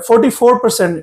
44%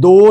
2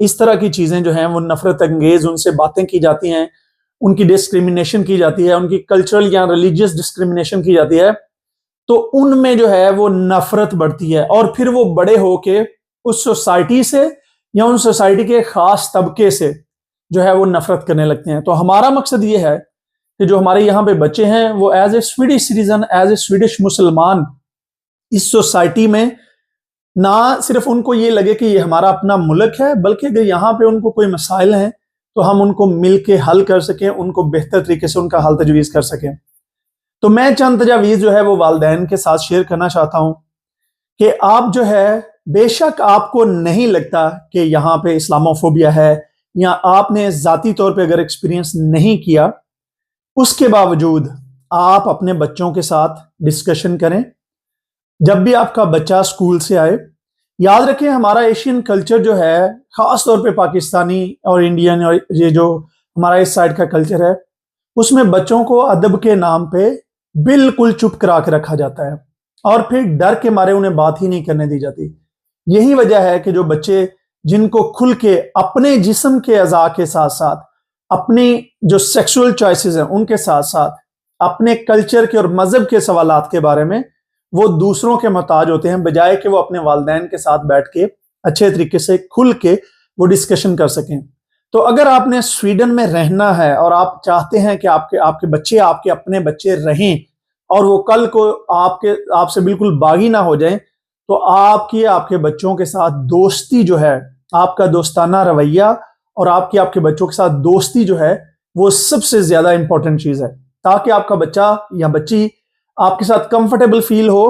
اس طرح کی چیزیں جو ہیں وہ نفرت انگیز ان سے باتیں کی جاتی ہیں، ان کی ڈسکریمنیشن کی جاتی ہے، ان کی کلچرل یا ریلیجیس ڈسکریمنیشن کی جاتی ہے، تو ان میں جو ہے وہ نفرت بڑھتی ہے، اور پھر وہ بڑے ہو کے اس سوسائٹی سے یا ان سوسائٹی کے خاص طبقے سے جو ہے وہ نفرت کرنے لگتے ہیں۔ تو ہمارا مقصد یہ ہے کہ جو ہمارے یہاں پہ بچے ہیں وہ as a Swedish citizen, as a Swedish مسلمان اس سوسائٹی میں نہ صرف ان کو یہ لگے کہ یہ ہمارا اپنا ملک ہے، بلکہ اگر یہاں پہ ان کو کوئی مسائل ہیں تو ہم ان کو مل کے حل کر سکیں، ان کو بہتر طریقے سے ان کا حل تجویز کر سکیں۔ تو میں چند تجاویز جو ہے وہ والدین کے ساتھ شیئر کرنا چاہتا ہوں کہ آپ جو ہے بے شک آپ کو نہیں لگتا کہ یہاں پہ اسلاموفوبیا ہے، یا آپ نے ذاتی طور پہ اگر ایکسپیرینس نہیں کیا، اس کے باوجود آپ اپنے بچوں کے ساتھ ڈسکشن کریں۔ جب بھی آپ کا بچہ سکول سے آئے، یاد رکھیں ہمارا ایشین کلچر جو ہے، خاص طور پہ پاکستانی اور انڈین اور یہ جو ہمارا اس سائڈ کا کلچر ہے، اس میں بچوں کو ادب کے نام پہ بالکل چپ کرا کے رکھا جاتا ہے، اور پھر ڈر کے مارے انہیں بات ہی نہیں کرنے دی جاتی۔ یہی وجہ ہے کہ جو بچے جن کو کھل کے اپنے جسم کے اعضاء کے ساتھ ساتھ اپنی جو سیکسول چوائسز ہیں ان کے ساتھ ساتھ اپنے کلچر کے اور مذہب کے سوالات کے بارے میں وہ دوسروں کے محتاج ہوتے ہیں، بجائے کہ وہ اپنے والدین کے ساتھ بیٹھ کے اچھے طریقے سے کھل کے وہ ڈسکشن کر سکیں۔ تو اگر آپ نے سویڈن میں رہنا ہے اور آپ چاہتے ہیں کہ آپ کے بچے آپ کے اپنے بچے رہیں اور وہ کل کو آپ سے بالکل باغی نہ ہو جائیں، تو آپ کے بچوں کے ساتھ دوستی جو ہے، آپ کا دوستانہ رویہ اور آپ کے بچوں کے ساتھ دوستی جو ہے وہ سب سے زیادہ امپورٹنٹ چیز ہے، تاکہ آپ کا بچہ یا بچی آپ کے ساتھ کمفرٹیبل فیل ہو،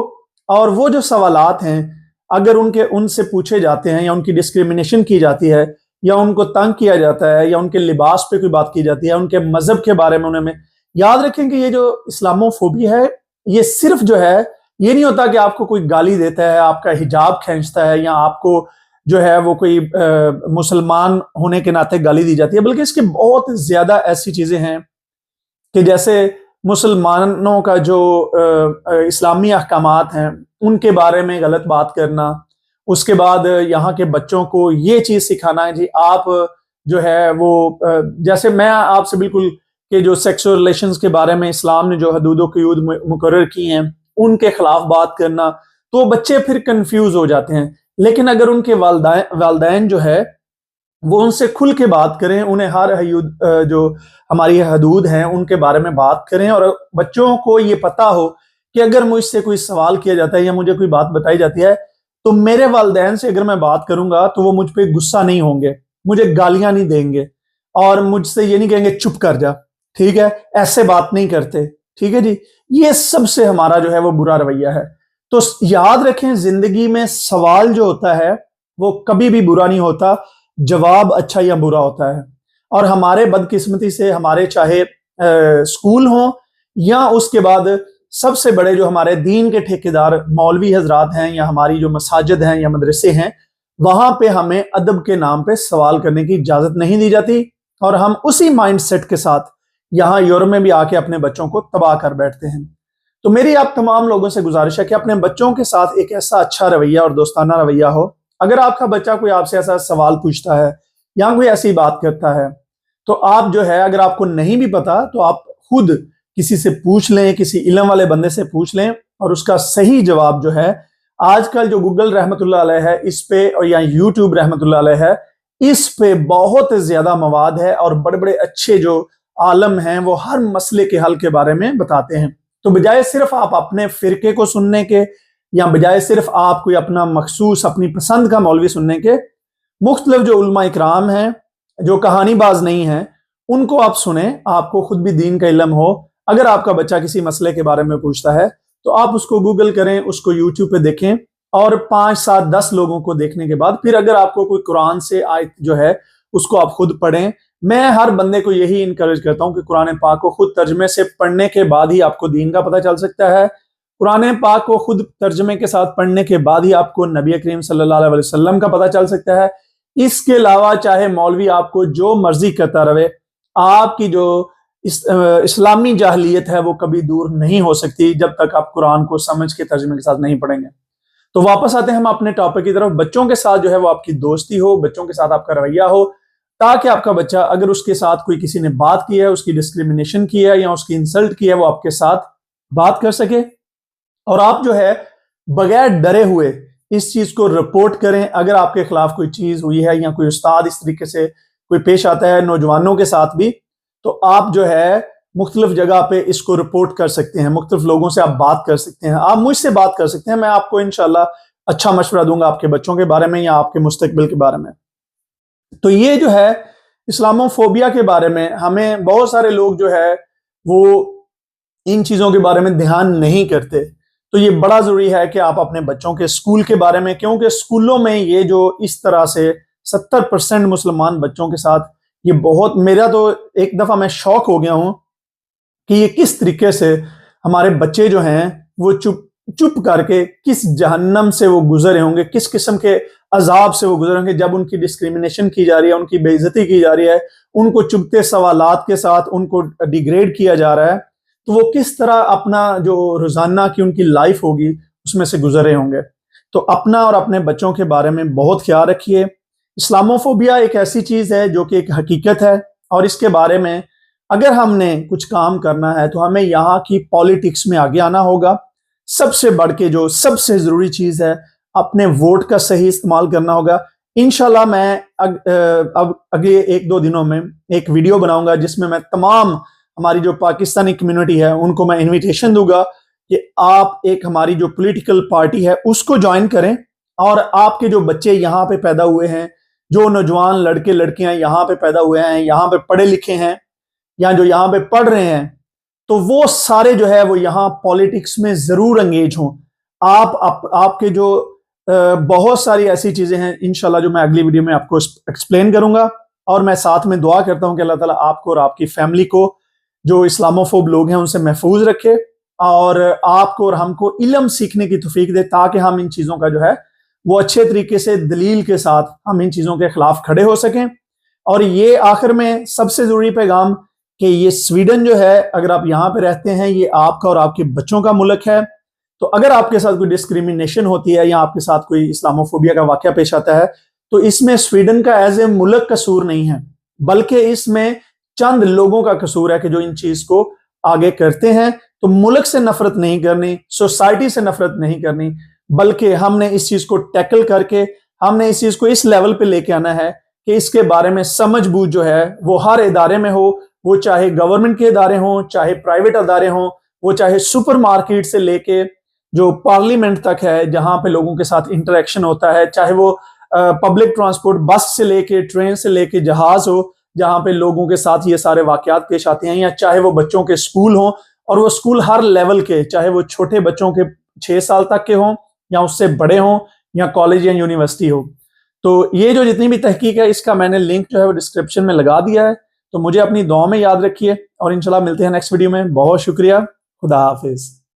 اور وہ جو سوالات ہیں اگر ان سے پوچھے جاتے ہیں یا ان کی ڈسکریمنیشن کی جاتی ہے یا ان کو تنگ کیا جاتا ہے یا ان کے لباس پہ کوئی بات کی جاتی ہے، ان کے مذہب کے بارے میں انہیں میں یاد رکھیں کہ یہ جو اسلاموفوبیا ہے، یہ صرف جو ہے یہ نہیں ہوتا کہ آپ کو کوئی گالی دیتا ہے، آپ کا حجاب کھینچتا ہے، یا آپ کو جو ہے وہ کوئی مسلمان ہونے کے ناطے گالی دی جاتی ہے، بلکہ اس کے بہت زیادہ ایسی چیزیں ہیں کہ جیسے مسلمانوں کا جو اسلامی احکامات ہیں ان کے بارے میں غلط بات کرنا، اس کے بعد یہاں کے بچوں کو یہ چیز سکھانا ہے جی آپ جو ہے وہ جیسے میں آپ سے بالکل کہ جو سیکسول ریلیشنز کے بارے میں اسلام نے جو حدود و قیود مقرر کی ہیں ان کے خلاف بات کرنا، تو بچے پھر کنفیوز ہو جاتے ہیں۔ لیکن اگر ان کے والدین جو ہے وہ ان سے کھل کے بات کریں، انہیں ہر جو ہماری حدود ہیں ان کے بارے میں بات کریں، اور بچوں کو یہ پتا ہو کہ اگر مجھ سے کوئی سوال کیا جاتا ہے یا مجھے کوئی بات بتائی جاتی ہے تو میرے والدین سے اگر میں بات کروں گا تو وہ مجھ پہ غصہ نہیں ہوں گے، مجھے گالیاں نہیں دیں گے، اور مجھ سے یہ نہیں کہیں گے چپ کر جا، ٹھیک ہے، ایسے بات نہیں کرتے، ٹھیک ہے جی۔ یہ سب سے ہمارا جو ہے وہ برا رویہ ہے۔ تو یاد رکھیں زندگی میں سوال جو ہوتا ہے وہ کبھی بھی برا نہیں ہوتا، جواب اچھا یا برا ہوتا ہے۔ اور ہمارے بدقسمتی سے ہمارے چاہے سکول ہوں یا اس کے بعد سب سے بڑے جو ہمارے دین کے ٹھیکیدار مولوی حضرات ہیں یا ہماری جو مساجد ہیں یا مدرسے ہیں، وہاں پہ ہمیں ادب کے نام پہ سوال کرنے کی اجازت نہیں دی جاتی، اور ہم اسی مائنڈ سیٹ کے ساتھ یہاں یورپ میں بھی آ کے اپنے بچوں کو تباہ کر بیٹھتے ہیں۔ تو میری آپ تمام لوگوں سے گزارش ہے کہ اپنے بچوں کے ساتھ ایک ایسا اچھا رویہ اور دوستانہ رویہ ہو۔ اگر آپ کا بچہ کوئی آپ سے ایسا سوال پوچھتا ہے یا کوئی ایسی بات کرتا ہے تو آپ جو ہے اگر آپ کو نہیں بھی پتا تو آپ خود کسی سے پوچھ لیں، کسی علم والے بندے سے پوچھ لیں، اور اس کا صحیح جواب جو ہے آج کل جو گوگل رحمت اللہ علیہ ہے اس پہ، اور یا یوٹیوب رحمت اللہ علیہ ہے اس پہ بہت زیادہ مواد ہے، اور بڑے بڑے اچھے جو عالم ہیں وہ ہر مسئلے کے حل کے بارے میں بتاتے ہیں۔ تو بجائے صرف آپ اپنے فرقے کو سننے کے یا بجائے صرف آپ کوئی اپنا مخصوص اپنی پسند کا مولوی سننے کے، مختلف جو علماء اکرام ہیں جو کہانی باز نہیں ہیں ان کو آپ سنیں، آپ کو خود بھی دین کا علم ہو۔ اگر آپ کا بچہ کسی مسئلے کے بارے میں پوچھتا ہے تو آپ اس کو گوگل کریں، اس کو یوٹیوب پہ دیکھیں، اور 5 7 10 لوگوں کو دیکھنے کے بعد پھر اگر آپ کو کوئی قرآن سے آیت جو ہے اس کو آپ خود پڑھیں۔ میں ہر بندے کو یہی انکریج کرتا ہوں کہ قرآن پاک کو خود ترجمے سے پڑھنے کے بعد ہی آپ کو دین کا پتہ چل سکتا ہے، قرآن پاک کو خود ترجمے کے ساتھ پڑھنے کے بعد ہی آپ کو نبی کریم صلی اللہ علیہ وسلم کا پتہ چل سکتا ہے۔ اس کے علاوہ چاہے مولوی آپ کو جو مرضی کرتا رہے، آپ کی جو اسلامی جاہلیت ہے وہ کبھی دور نہیں ہو سکتی جب تک آپ قرآن کو سمجھ کے ترجمے کے ساتھ نہیں پڑھیں گے۔ تو واپس آتے ہیں ہم اپنے ٹاپک کی طرف. بچوں کے ساتھ جو ہے وہ آپ کی دوستی ہو, بچوں کے ساتھ آپ کا رویہ ہو, تاکہ آپ کا بچہ اگر اس کے ساتھ کوئی کسی نے بات کی ہے, اس کی ڈسکریمنیشن کی ہے یا اس کی انسلٹ کی ہے, وہ آپ کے ساتھ بات کر سکے اور آپ جو ہے بغیر ڈرے ہوئے اس چیز کو رپورٹ کریں. اگر آپ کے خلاف کوئی چیز ہوئی ہے یا کوئی استاد اس طریقے سے کوئی پیش آتا ہے نوجوانوں کے ساتھ بھی, تو آپ جو ہے مختلف جگہ پہ اس کو رپورٹ کر سکتے ہیں, مختلف لوگوں سے آپ بات کر سکتے ہیں, آپ مجھ سے بات کر سکتے ہیں. میں آپ کو انشاءاللہ اچھا مشورہ دوں گا آپ کے بچوں کے بارے میں یا آپ کے مستقبل کے بارے میں. تو یہ جو ہے اسلامو فوبیا کے بارے میں ہمیں بہت سارے لوگ جو ہے وہ ان چیزوں کے بارے میں دھیان نہیں کرتے. تو یہ بڑا ضروری ہے کہ آپ اپنے بچوں کے اسکول کے بارے میں, کیونکہ اسکولوں میں یہ جو اس طرح سے 70% مسلمان بچوں کے ساتھ یہ بہت, میرا تو ایک دفعہ میں شوق ہو گیا ہوں کہ یہ کس طریقے سے ہمارے بچے جو ہیں وہ چپ کر کے کس جہنم سے وہ گزرے ہوں گے, کس قسم کے عذاب سے وہ گزرے ہوں گے جب ان کی ڈسکریمنیشن کی جا رہی ہے, ان کی بے عزتی کی جا رہی ہے, ان کو چبھتے سوالات کے ساتھ ان کو ڈیگریڈ کیا جا رہا ہے. تو وہ کس طرح اپنا جو روزانہ کی ان کی لائف ہوگی اس میں سے گزرے ہوں گے. تو اپنا اور اپنے بچوں کے بارے میں بہت خیال رکھیے. اسلاموفوبیا ایک ایسی چیز ہے جو کہ ایک حقیقت ہے, اور اس کے بارے میں اگر ہم نے کچھ کام کرنا ہے تو ہمیں یہاں کی پالیٹکس میں آگے آنا ہوگا. سب سے بڑھ کے جو سب سے ضروری چیز ہے, اپنے ووٹ کا صحیح استعمال کرنا ہوگا. انشاءاللہ میں اب اگلے 1-2 دنوں میں ایک ویڈیو بناؤں گا جس میں تمام ہماری جو پاکستانی کمیونٹی ہے ان کو میں انویٹیشن دوں گا کہ آپ ایک ہماری جو پولیٹیکل پارٹی ہے اس کو جوائن کریں, اور آپ کے جو بچے یہاں پہ پیدا ہوئے ہیں, جو نوجوان لڑکے لڑکیاں یہاں پہ پیدا ہوئے ہیں, یہاں پہ پڑھے لکھے ہیں یا جو یہاں پہ پڑھ رہے ہیں, تو وہ سارے جو ہے وہ یہاں پالیٹکس میں ضرور انگیج ہوں. آپ کے جو بہت ساری ایسی چیزیں ہیں انشاءاللہ جو میں اگلی ویڈیو میں آپ کو ایکسپلین کروں گا, اور میں ساتھ میں دعا کرتا ہوں کہ اللہ تعالیٰ آپ کو اور آپ کی فیملی کو جو اسلاموفوب لوگ ہیں ان سے محفوظ رکھے, اور آپ کو اور ہم کو علم سیکھنے کی توفیق دے, تاکہ ہم ان چیزوں کا جو ہے وہ اچھے طریقے سے دلیل کے ساتھ ہم ان چیزوں کے خلاف کھڑے ہو سکیں. اور یہ آخر میں سب سے ضروری پیغام کہ یہ سویڈن جو ہے, اگر آپ یہاں پہ رہتے ہیں, یہ آپ کا اور آپ کے بچوں کا ملک ہے. تو اگر آپ کے ساتھ کوئی ڈسکریمنیشن ہوتی ہے یا آپ کے ساتھ کوئی اسلاموفوبیا کا واقعہ پیش آتا ہے, تو اس میں سویڈن کا ایز اے ملک قصور نہیں ہے, بلکہ اس میں چند لوگوں کا قصور ہے کہ جو ان چیز کو آگے کرتے ہیں. تو ملک سے نفرت نہیں کرنی, سوسائٹی سے نفرت نہیں کرنی, بلکہ ہم نے اس چیز کو ٹیکل کر کے ہم نے اس چیز کو اس لیول پہ لے کے آنا ہے کہ اس کے بارے میں سمجھ بوجھ جو ہے وہ ہر ادارے میں ہو, وہ چاہے گورنمنٹ کے ادارے ہوں, چاہے پرائیویٹ ادارے ہوں, وہ چاہے سپر مارکیٹ سے لے کے جو پارلیمنٹ تک ہے جہاں پہ لوگوں کے ساتھ انٹریکشن ہوتا ہے, چاہے وہ پبلک ٹرانسپورٹ بس سے لے کے ٹرین سے لے کے جہاز ہو جہاں پہ لوگوں کے ساتھ یہ سارے واقعات پیش آتے ہیں, یا چاہے وہ بچوں کے اسکول ہوں, اور وہ اسکول ہر لیول کے, چاہے وہ چھوٹے بچوں کے 6 سال تک کے ہوں یا اس سے بڑے ہوں, یا کالج یا یونیورسٹی ہو. تو یہ جو جتنی بھی تحقیق ہے اس کا میں نے لنک جو ہے وہ ڈسکرپشن میں لگا دیا ہے. تو مجھے اپنی دعا میں یاد رکھیے, اور انشاءاللہ ملتے ہیں نیکسٹ ویڈیو میں. بہت شکریہ, خدا حافظ.